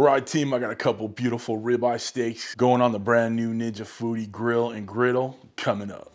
All right, team, I got a couple beautiful ribeye steaks going on the brand new Ninja Foodi Grill and Griddle coming up.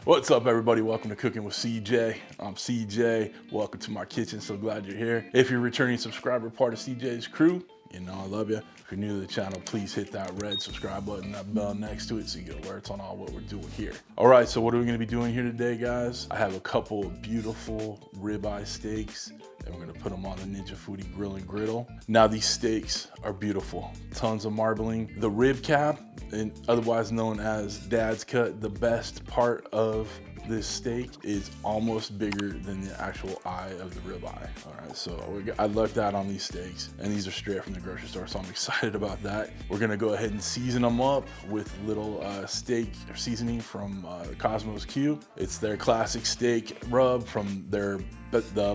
What's up, everybody? Welcome to Cooking with CJ. I'm CJ. Welcome to my kitchen. So glad you're here. If you're a returning subscriber, part of CJ's crew, you know I love you. If you're new to the channel, please hit that red subscribe button, that bell next to it, so you get alerts on all what we're doing here. All right, so what are we going to be doing here today, guys? I have a couple of beautiful ribeye steaks, and we're going to put them on the Ninja Foodi Grill and Griddle. Now, these steaks are beautiful. Tons of marbling. The rib cap, and otherwise known as dad's cut, the best part of this steak is almost bigger than the actual eye of the ribeye. All right, so I lucked out on these steaks, and these are straight from the grocery store, so I'm excited about that. We're gonna go ahead and season them up with little steak seasoning from KosmosQ. It's their classic steak rub from the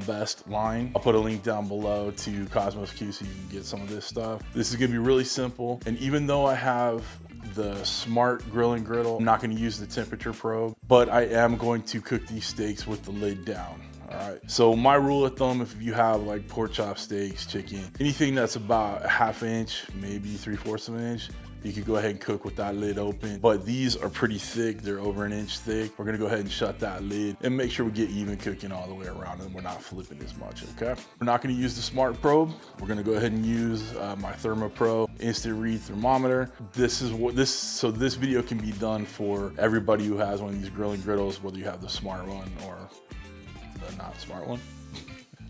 best line. I'll put a link down below to KosmosQ so you can get some of this stuff. This is gonna be really simple, and even though I have the smart grill and griddle, I'm not going to use the temperature probe, but I am going to cook these steaks with the lid down. All right, so my rule of thumb, if you have like pork chop steaks, chicken, anything that's about a ½ inch, maybe 3/4 of an inch, you could go ahead and cook with that lid open. But these are pretty thick, they're over an inch thick. We're gonna go ahead and shut that lid and make sure we get even cooking all the way around and we're not flipping as much, okay? We're not gonna use the smart probe. We're gonna go ahead and use my Thermopro instant read thermometer. This video can be done for everybody who has one of these grilling griddles, whether you have the smart one or the not smart one.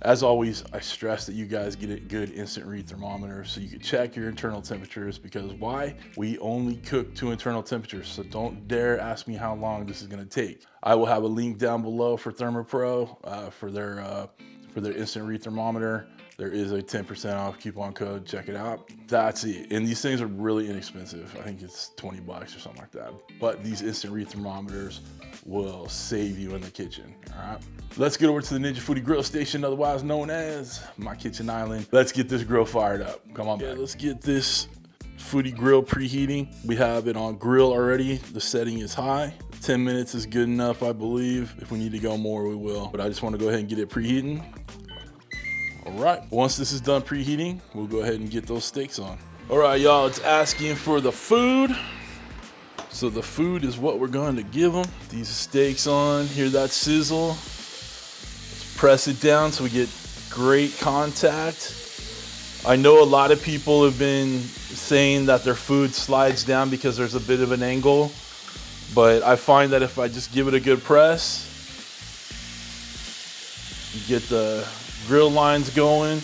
As always, I stress that you guys get a good instant read thermometer so you can check your internal temperatures, because why? We only cook to internal temperatures, so don't dare ask me how long this is gonna take. I will have a link down below for Thermopro for their instant read thermometer. There is a 10% off coupon code, check it out. That's it, and these things are really inexpensive. I think it's 20 bucks or something like that. But these instant read thermometers will save you in the kitchen, all right? Let's get over to the Ninja Foodi Grill Station, otherwise known as my kitchen island. Let's get this grill fired up. Come on, let's get this Foodi Grill preheating. We have it on grill already. The setting is high. 10 minutes is good enough, I believe. If we need to go more, we will. But I just want to go ahead and get it preheating. All right, once this is done preheating, we'll go ahead and get those steaks on. All right, y'all, it's asking for the food. So the food is what we're going to give them. These steaks on, hear that sizzle. Let's press it down so we get great contact. I know a lot of people have been saying that their food slides down because there's a bit of an angle, but I find that if I just give it a good press, you get the grill lines going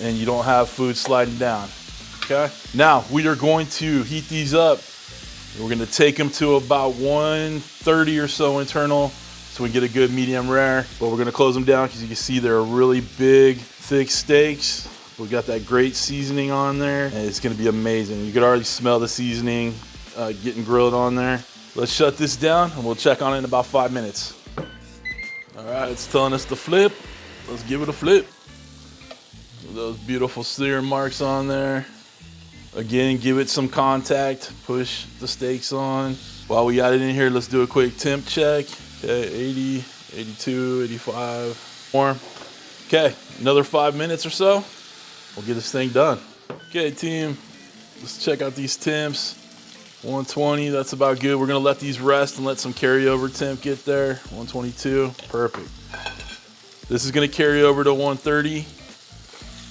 and you don't have food sliding down. Okay, now we are going to heat these up. We're going to take them to about 130 or so internal so we get a good medium rare, but we're going to close them down because you can see they're really big, thick steaks. We got that great seasoning on there, and it's going to be amazing. You could already smell the seasoning getting grilled on there. Let's shut this down and we'll check on it in about 5 minutes. All right, it's telling us to flip. Let's give it a flip. Those beautiful sear marks on there. Again, give it some contact. Push the steaks on. While we got it in here, let's do a quick temp check. Okay, 80, 82, 85, warm. Okay, another 5 minutes or so. We'll get this thing done. Okay, team, let's check out these temps. 120, that's about good. We're gonna let these rest and let some carryover temp get there. 122, perfect. This is gonna carry over to 130.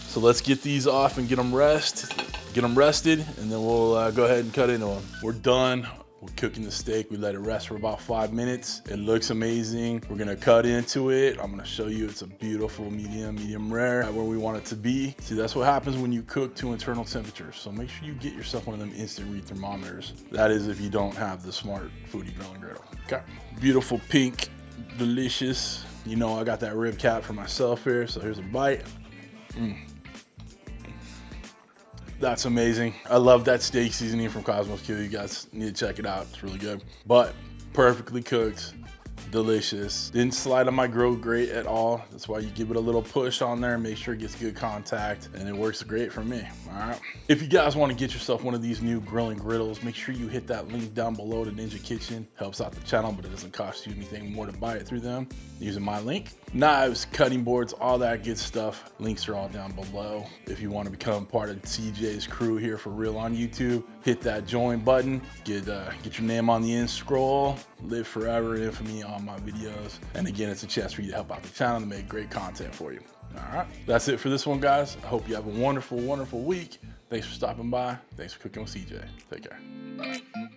So let's get these off and get them rested, and then we'll go ahead and cut into them. We're done. We're cooking the steak. We let it rest for about 5 minutes. It looks amazing. We're gonna cut into it. I'm gonna show you it's a beautiful medium rare, where we want it to be. See, that's what happens when you cook to internal temperatures. So make sure you get yourself one of them instant read thermometers. That is if you don't have the smart Foodi Grill and Griddle. Okay, beautiful pink, delicious. You know I got that rib cap for myself here, so here's a bite. That's amazing. I love that steak seasoning from KosmosQ. You guys need to check it out. It's really good. But perfectly cooked, delicious. Didn't slide on my grill grate at all. That's why you give it a little push on there, make sure it gets good contact, and it works great for me. All right. If you guys want to get yourself one of these new grilling griddles, make sure you hit that link down below to Ninja Kitchen. Helps out the channel, but it doesn't cost you anything more to buy it through them using my link. Knives, cutting boards, all that good stuff. Links are all down below. If you want to become part of CJ's crew here for real on YouTube, hit that join button, get your name on the end scroll, live forever in infamy on my videos. And again, it's a chance for you to help out the channel and make great content for you. All right, that's it for this one, guys. I hope you have a wonderful, wonderful week. Thanks for stopping by. Thanks for cooking with CJ. Take care.